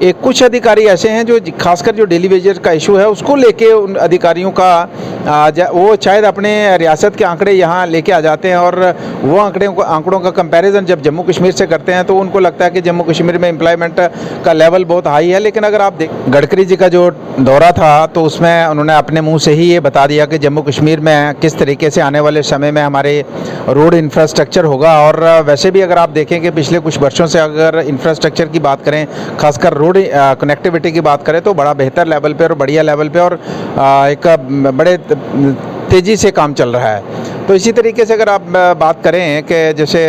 कुछ अधिकारी ऐसे हैं जो खासकर जो डेली वेजेस का इशू है उसको लेके उन अधिकारियों का वो शायद अपने रियासत के आंकड़े यहाँ लेके आ जाते हैं और वो आंकड़ों का कंपैरिजन जब जम्मू कश्मीर से करते हैं तो उनको लगता है कि जम्मू कश्मीर में एम्प्लॉयमेंट का लेवल बहुत हाई है। लेकिन अगर आप गडकरी जी का जो दौरा था तो उसमें उन्होंने अपने मुंह से ही ये बता दिया कि जम्मू कश्मीर में किस तरीके से आने वाले समय में हमारे रोड इंफ्रास्ट्रक्चर होगा। और वैसे भी अगर आप देखें कि पिछले कुछ वर्षों से अगर इंफ्रास्ट्रक्चर की बात करें, खासकर रोड कनेक्टिविटी की बात करें तो बड़ा बेहतर लेवल पे और बढ़िया लेवल पे और एक बड़े तेज़ी से काम चल रहा है। तो इसी तरीके से अगर आप बात करें कि जैसे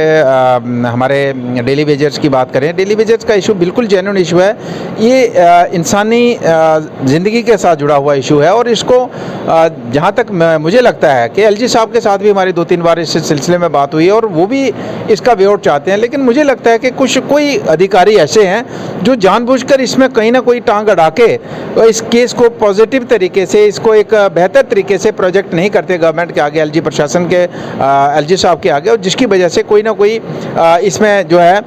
हमारे डेली वेजर्स की बात करें, डेली वेजर्स का इशू बिल्कुल जेन्युइन इशू है। ये इंसानी ज़िंदगी के साथ जुड़ा हुआ इशू है और इसको जहाँ तक मुझे लगता है कि एलजी साहब के साथ भी हमारी 2-3 बार इस सिलसिले में बात हुई है और वो भी इसका वे आउट चाहते हैं। लेकिन मुझे लगता है कि कोई अधिकारी ऐसे हैं जो जानबूझकर इसमें कहीं ना कोई टांग अड़ा के इस केस को पॉजिटिव तरीके से, इसको एक बेहतर तरीके से प्रोजेक्ट नहीं करते गवर्नमेंट के आगे, एलजी प्रशासन के एलजी साहब के आगे, और जिसकी वजह से कोई ना कोई इसमें जो है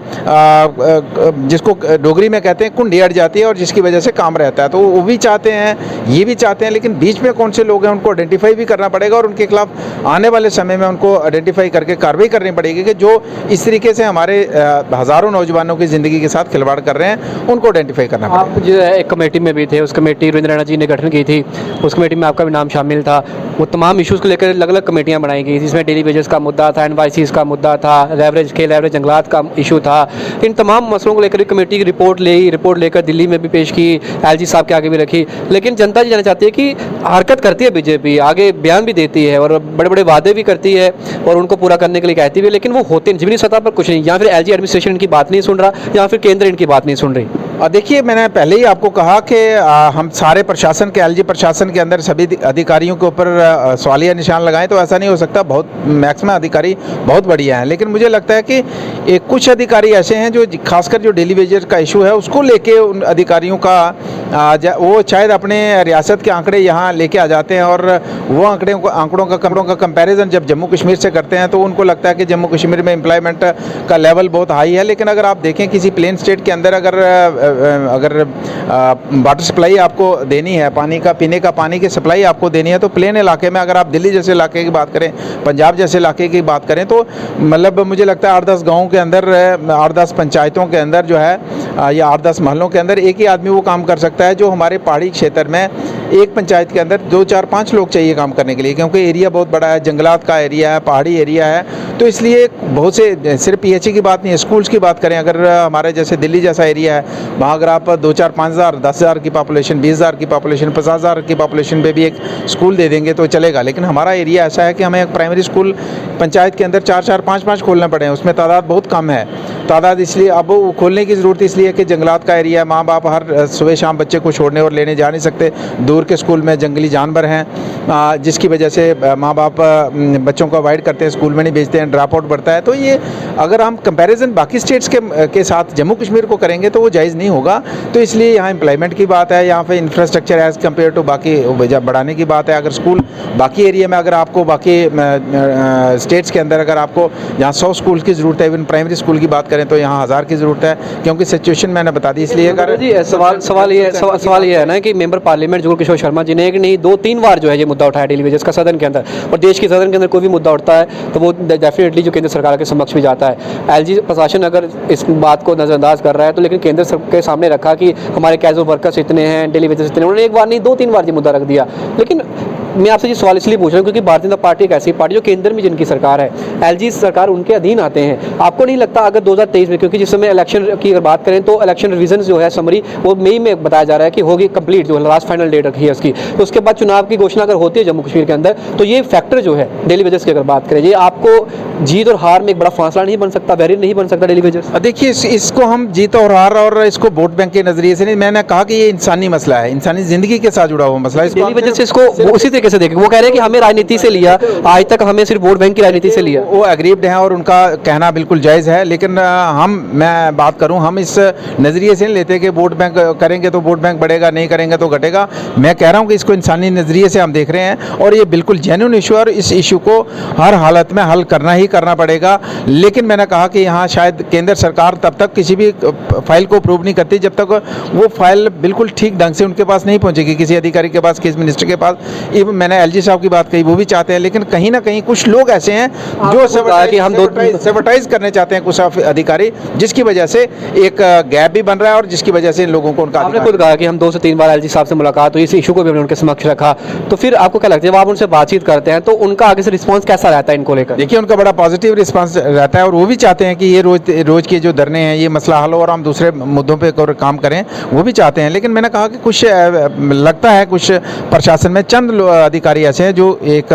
जिसको डोगरी में कहते हैं कुंडी अड़ जाती है और जिसकी वजह से काम रहता है। तो वो भी चाहते हैं, ये भी चाहते हैं, लेकिन बीच में कौन से लोग हैं उनको आइडेंटिफाई भी करना पड़ेगा और उनके खिलाफ आने वाले समय में उनको आइडेंटिफाई करके कार्रवाई करनी पड़ेगी कि जो इस तरीके से हमारे हज़ारों नौजवानों की ज़िंदगी के साथ खिलवाड़ कर रहे हैं उनको आइडेंटिफाई करना पड़ेगा। आप जो है एक कमेटी में भी थे, उस कमेटी रविंद्र रैना जी ने गठन की थी, उस कमेटी में आपका भी नाम शामिल था। वो तमाम इश्यूज़ को लेकर अलग अलग कमेटियाँ बनाई गई, जिसमें डेली वेजेस का मुद्दा था, एनवाईसीज़ का मुद्दा था, लेवरेज जंगलात का इशू था। इन तमाम मसलों को लेकर कमेटी की रिपोर्ट लेकर दिल्ली में भी पेश की, एलजी साहब के आगे भी रखी। लेकिन जनता ये जानना चाहती है कि हरकत करती है बीजेपी, आगे बयान भी देती है और बड़े बड़े वादे भी करती है और उनको पूरा करने के लिए कहती भी है, लेकिन वो होते हैं ज़मीनी सतह पर कुछ नहीं। या फिर एलजी एडमिनिस्ट्रेशन इनकी बात नहीं सुन रहा या फिर केंद्र इनकी बात नहीं सुन रही। देखिए, मैंने पहले ही आपको कहा कि हम सारे प्रशासन के, एलजी प्रशासन के अंदर सभी अधिकारियों के ऊपर सवालिया निशान लगाएं तो ऐसा नहीं हो सकता। बहुत मैक्सिमम अधिकारी बहुत बढ़िया हैं, लेकिन मुझे लगता है कि कुछ अधिकारी ऐसे हैं जो खासकर जो डेली वेजेस का इशू है उसको लेके उन अधिकारियों का वो शायद अपने रियासत के आंकड़े यहाँ लेके आ जाते हैं और वो आंकड़ों का कंपैरिजन जब जम्मू कश्मीर से करते हैं तो उनको लगता है कि जम्मू कश्मीर में एम्प्लॉयमेंट का लेवल बहुत हाई है। लेकिन अगर आप देखें किसी प्लेन स्टेट के अंदर अगर वाटर सप्लाई आपको देनी है, पानी का, पीने का पानी की सप्लाई आपको देनी है, तो प्लेन इलाके में अगर आप दिल्ली जैसे इलाके की बात करें, पंजाब जैसे इलाके की बात करें तो मतलब मुझे लगता है 8-10 गाँव के अंदर, 8-10 पंचायतों के अंदर जो है या 8-10 महलों के अंदर एक ही आदमी वो काम कर सकता है, जो हमारे पहाड़ी क्षेत्र में एक पंचायत के अंदर 2-4-5 लोग चाहिए काम करने के लिए, क्योंकि एरिया बहुत बड़ा है, जंगलात का एरिया है, पहाड़ी एरिया है। तो इसलिए बहुत से, सिर्फ पीएचई की बात नहीं है, स्कूल्स की बात करें, अगर हमारे जैसे दिल्ली जैसा एरिया है वहाँ अगर आप 2-4-5,000, 10,000 की पॉपुलेशन, 20,000 की पॉपुलेशन, 50,000 की पॉपुलेशन पे भी एक स्कूल दे देंगे तो चलेगा। लेकिन हमारा एरिया ऐसा है कि हमें एक प्राइमरी स्कूल पंचायत के अंदर 4-4, 5-5 खोलने पड़े हैं, उसमें तादाद बहुत कम है। तादाद इसलिए अब वो खोलने की ज़रूरत इसलिए है कि जंगलात का एरिया है, माँ बाप हर सुबह शाम बच्चे को छोड़ने और लेने जा नहीं सकते, दूर के स्कूल में जंगली जानवर हैं, जिसकी वजह से माँ बाप बच्चों को अवॉइड करते हैं, स्कूल में नहीं भेजते हैं, ड्रॉप आउट बढ़ता है। तो ये अगर हम कंपैरिजन बाकी स्टेट्स के साथ जम्मू कश्मीर को करेंगे तो वो जायज़ नहीं होगा। तो इसलिए यहाँ एम्प्लॉयमेंट की बात है, यहाँ पे इंफ्रास्ट्रक्चर एज़ कम्पेयर टू बाकी बढ़ाने की बात है। अगर स्कूल बाकी एरिया में, अगर आपको बाकी स्टेट्स के अंदर अगर आपको जहाँ 100 स्कूल की ज़रूरत है, इवन प्राइमरी स्कूल की बात करें तो यहाँ 1000 की ज़रूरत है, क्योंकि सिचुएशन मैंने बता दी। इसलिए अगर जी सवाल ये है ना कि मेंबर पार्लियामेंट जुगल किशोर शर्मा जी ने एक नहीं 2-3 बार जो है ये मुद्दा उठाया डेली वेजेस का सदन के अंदर, और देश के सदन के अंदर कोई भी मुद्दा उठता है तो वो डेफिनेटली जो केंद्र सरकार के समक्ष भी जाता है। एलजी प्रशासन अगर इस बात को नज़रअंदाज कर रहा है तो लेकिन केंद्र के सामने रखा कि हमारे कैजुअल वर्कर्स इतने हैं, डेली वेजेस इतने, उन्होंने एक बार नहीं 2-3 बार ये मुद्दा रख दिया। लेकिन मैं आपसे ये सवाल इसलिए पूछ रहा हूँ क्योंकि भारतीय जनता पार्टी एक ऐसी पार्टी जो केंद्र में जिनकी सरकार है, एलजी सरकार उनके अधीन आते हैं। आपको नहीं लगता अगर 2023 में, क्योंकि जिस समय इलेक्शन की अगर बात करें तो इलेक्शन रिविजन जो है समरी वो मई में बताया जा रहा है कि होगी कंप्लीट, जो लास्ट फाइनल डेट रखी है उसकी, तो उसके बाद चुनाव की घोषणा अगर होती है जम्मू कश्मीर के अंदर तो ये फैक्टर जो है डेली वेजेस की अगर बात करें, ये आपको जीत और हार में एक बड़ा फासला नहीं बन सकता, बैरियर नहीं बन सकता डेली वेजेस? देखिए, इसको हम जीत और हार और इसको वोट बैंक के नजरिए से नहीं, मैंने कहा कि ये इंसानी मसला है, इंसानी जिंदगी के साथ जुड़ा हुआ मसला है। डेली वेजेस इसको उसी से तरीके से देखें? वो कह रहे हैं कि हमें राजनीति से लिया, आज तक हमें सिर्फ वोट बैंक की राजनीति से लिया। वो एग्रीव्ड हैं और उनका कहना बिल्कुल जायज़ है, लेकिन मैं बात करूं, हम इस नज़रिए से नहीं लेते कि वोट बैंक करेंगे तो वोट बैंक बढ़ेगा, नहीं करेंगे तो घटेगा। मैं कह रहा हूं कि इसको इंसानी नज़रिए से हम देख रहे हैं और ये बिल्कुल जेन्युइन इशू है और इस इशू को हर हालत में हल करना ही करना पड़ेगा। लेकिन मैंने कहा कि यहाँ शायद केंद्र सरकार तब तक किसी भी फाइल को अप्रूव नहीं करती जब तक वो फाइल बिल्कुल ठीक ढंग से उनके पास नहीं पहुँचेगी, किसी अधिकारी के पास, किसी मिनिस्टर के पास। इवन मैंने एलजी साहब की बात कही, वो भी चाहते हैं, लेकिन कहीं ना कहीं कुछ लोग ऐसे हैं जो सेबोटाइज करने चाहते हैं, कुछ अधिकारी, जिसकी वजह से एक गैप भी बन रहा है और जिसकी वजह से इन लोगों को उनका आपने खुद कहा कि हम 2 से 3 बार एलजी साहब से मुलाकात हुई, इस इशू को भी हमने उनके समक्ष रखा। तो फिर आपको क्या लगता है जब आप उनसे बातचीत करते हैं तो उनका आगे से रिस्पांस कैसा रहता है इनको लेकर? देखिए, उनका बड़ा पॉजिटिव रिस्पांस रहता है और वो भी चाहते हैं कि ये रोज के जो धरने हैं ये मसला हल हो और हम दूसरे मुद्दों पर काम करें, वो भी चाहते हैं। लेकिन मैंने कहा कि कुछ लगता है कुछ प्रशासन में चंद अधिकारी ऐसे हैं जो एक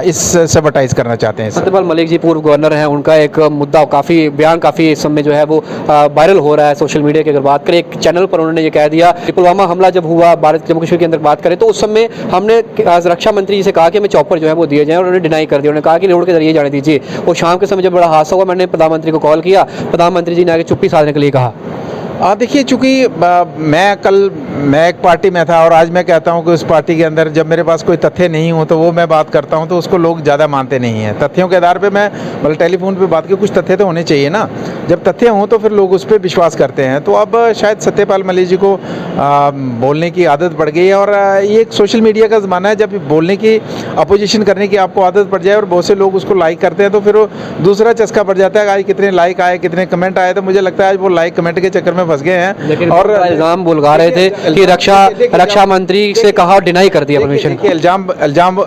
इस सेबोटाइज करना चाहते हैं। सत्यपाल मलिक जी पूर्व गवर्नर हैं, उनका एक मुद्दा काफ़ी बयान काफ़ी इस समय जो है वो वायरल हो रहा है सोशल मीडिया की। अगर बात करें, एक चैनल पर उन्होंने ये कह दिया कि पुलवामा हमला जब हुआ भारत जम्मू कश्मीर के अंदर बात करें तो उस समय हमने रक्षा मंत्री जी से कहा कि हमें चॉपर जो है वो दिए जाए और उन्होंने डिनाई कर दिया। उन्होंने कहा कि रोड के जरिए जाने दीजिए। और शाम के समय जब बड़ा हादसा हुआ, मैंने प्रधानमंत्री को कॉल किया, प्रधानमंत्री जी ने आगे चुप्पी साधने के लिए कहा। देखिए, चूँकि मैं एक पार्टी में था और आज मैं कहता हूं कि उस पार्टी के अंदर जब मेरे पास कोई तथ्य नहीं हो तो वो मैं बात करता हूं तो उसको लोग ज़्यादा मानते नहीं हैं। तथ्यों के आधार पे मैं मतलब टेलीफोन पे बात की, कुछ तथ्य तो होने चाहिए ना। जब तथ्य हों तो फिर लोग उस पर विश्वास करते हैं। तो अब शायद सत्यपाल मलिक जी को बोलने की आदत पड़ गई है और ये एक सोशल मीडिया का ज़माना है। जब बोलने की, अपोजिशन करने की आपको आदत पड़ जाए और बहुत से लोग उसको लाइक करते हैं तो फिर वो दूसरा चस्का पड़ जाता है। आज कितने लाइक आए, कितने कमेंट आए, तो मुझे लगता है आज वो लाइक कमेंट के चक्कर में फंस गए हैं। लेकिन और इल्जाम बुलगा रहे थे कि रक्षा मंत्री से कहा और डिनाई कर दिया परमिशन। इल्जाम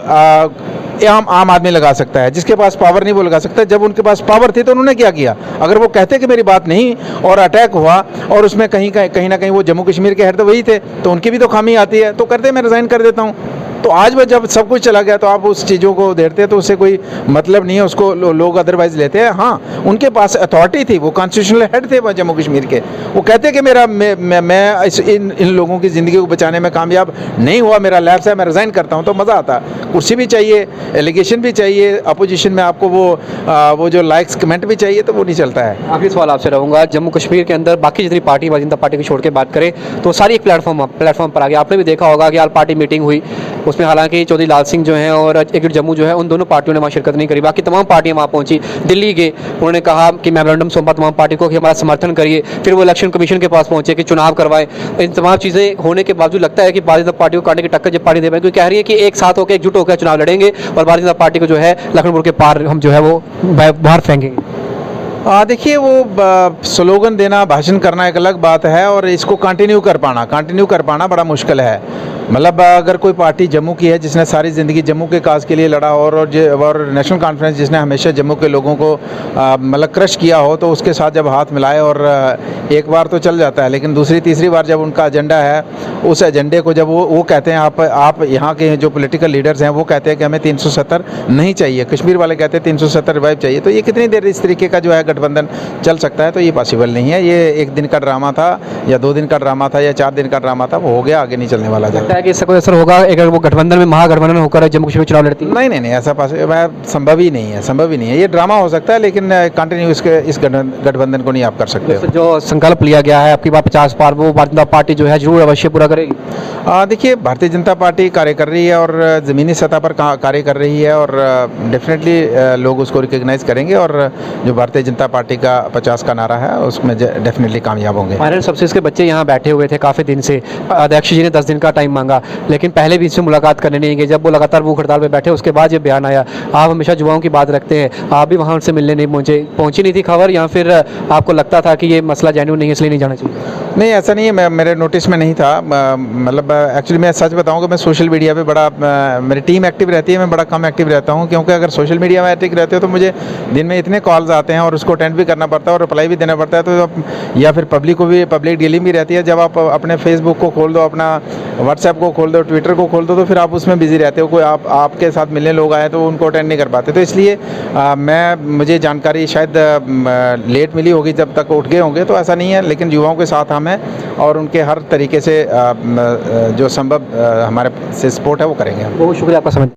आम आदमी लगा सकता है, जिसके पास पावर नहीं वो लगा सकता। जब उनके पास पावर थी तो उन्होंने क्या किया? अगर वो कहते कि मेरी बात नहीं और अटैक हुआ और उसमें कहीं ना कहीं वो जम्मू कश्मीर के हेड तो वही थे, तो उनकी भी तो खामी आती है, तो करते मैं रिज़ाइन कर देता हूँ। तो आज वो जब सब कुछ चला गया तो आप उस चीज़ों को देते हैं तो उससे कोई मतलब नहीं है, उसको लोग अदरवाइज लेते हैं। हाँ, उनके पास अथॉरिटी थी, वो कॉन्स्टिट्यूशनल हेड थे जम्मू कश्मीर के। वो कहते कि मैं इन लोगों की ज़िंदगी को बचाने में कामयाब नहीं हुआ, मेरा लैप्स है, मैं रिज़ाइन करता हूँ, तो मज़ा आता। कुर्सी भी चाहिए, एलिगेशन भी चाहिए, अपोजिशन में आपको वो जो लाइक्स कमेंट भी चाहिए, तो वो नहीं चलता है। आखिरी सवाल आपसे रहूँगा, जम्मू कश्मीर के अंदर बाकी जितनी पार्टी, भारतीय जनता पार्टी को छोड़ के बात करें तो सारी एक प्लेटफॉर्म पर आ गया। आपने भी देखा होगा कि आल पार्टी मीटिंग हुई, उसमें हालांकि चौधरी लाल सिंह जो हैं और एक जम्मू जो है, उन दोनों पार्टियों ने वहाँ शिरकत नहीं करी। बाकी तमाम पार्टियां वहाँ पहुंची, दिल्ली गए, उन्होंने कहा कि मेमोरेंडम सौंपा तमाम पार्टी को कि हमारा समर्थन करिए। फिर वो इलेक्शन कमीशन के पास पहुंचे कि चुनाव करवाएं। इन तमाम चीज़ें होने के बावजूद लगता है कि भारतीय जनता पार्टी को काटने की टक्कर जब पार्टी दे रहे हैं, क्योंकि कह रही है कि एक साथ होकर एकजुट होकर चुनाव लड़ेंगे और भारतीय जनता पार्टी को जो है लखनपुर के पार हम जो है वो बाहर फेंकेंगे। देखिए, वो स्लोगन देना, भाषण करना एक अलग बात है और इसको कंटिन्यू कर पाना बड़ा मुश्किल है। मतलब अगर कोई पार्टी जम्मू की है जिसने सारी ज़िंदगी जम्मू के काज के लिए लड़ा और नेशनल कॉन्फ्रेंस जिसने हमेशा जम्मू के लोगों को मतलब क्रश किया हो, तो उसके साथ जब हाथ मिलाए और एक बार तो चल जाता है, लेकिन दूसरी तीसरी बार जब उनका एजेंडा है, उस एजेंडे को जब वो कहते हैं, आप यहाँ के जो पॉलिटिकल लीडर्स हैं वो कहते हैं कि हमें 370 नहीं चाहिए, कश्मीर वाले कहते हैं 370 रिवाइव चाहिए, तो ये कितनी देर इस तरीके का जो है गठबंधन चल सकता है? तो ये पॉसिबल नहीं है। ये एक दिन का ड्रामा था या 2 दिन का ड्रामा था या 4 दिन का ड्रामा था, वो हो गया, आगे नहीं चलने वाला। लगता है कि इसका कोई असर होगा अगर वो गठबंधन में, महागठबंधन होकर जम्मू कश्मीर चुनाव लड़ती है? नहीं, ऐसा संभव ही नहीं है। ये ड्रामा हो सकता है लेकिन कंटिन्यू इस गठबंधन को नहीं आप कर सकते। जो संकल्प लिया गया है आपकी बात 50 पार, वो भारतीय जनता पार्टी जो है जरूर अवश्य पूरा करेगी। देखिए, भारतीय जनता पार्टी कार्य कर रही है और ज़मीनी सतह पर कार्य कर रही है और डेफिनेटली लोग उसको रिकग्नाइज करेंगे और जो भारतीय जनता पार्टी का 50 का नारा है उसमें डेफिनेटली कामयाब होंगे। फाइनल सब्सिडी के बच्चे यहाँ बैठे हुए थे काफ़ी दिन से, अध्यक्ष जी ने 10 दिन का टाइम मांगा, लेकिन पहले भी इससे मुलाकात करने नहीं गए। जब वो लगातार भूख हड़ताल पे बैठे, उसके बाद ये बयान आया। आप हमेशा युवाओं की बात रखते हैं, आप भी वहाँ उनसे मिलने नहीं पहुँची नहीं थी खबर, या फिर आपको लगता था कि ये मसला जेन्युइन नहीं है इसलिए नहीं जाना चाहिए? नहीं, ऐसा नहीं है, मेरे नोटिस में नहीं था। मतलब एक्चुअली मैं सच बताऊँ कि मैं सोशल मीडिया पे बड़ा, मेरी टीम एक्टिव रहती है, मैं बड़ा कम एक्टिव रहता हूँ, क्योंकि अगर सोशल मीडिया में एक्टिव रहते हो तो मुझे दिन में इतने कॉल्स आते हैं और उसको अटेंड भी करना पड़ता है और रिप्लाई भी देना पड़ता है, तो या फिर पब्लिक डीलिंग भी रहती है। जब आप अपने फेसबुक को खोल दो, अपना व्हाट्सएप को खोल दो, ट्विटर को खोल दो, तो फिर आप उसमें बिजी रहते हो। कोई आपके साथ मिलने लोग आए तो उनको अटेंड नहीं कर पाते, तो इसलिए मुझे जानकारी शायद लेट मिली होगी, जब तक उठ गए होंगे, तो ऐसा नहीं है। लेकिन युवाओं के साथ हम हैं और उनके हर तरीके से जो संभव हमारे से सपोर्ट है वो करेंगे हम। बहुत शुक्रिया आपका समय।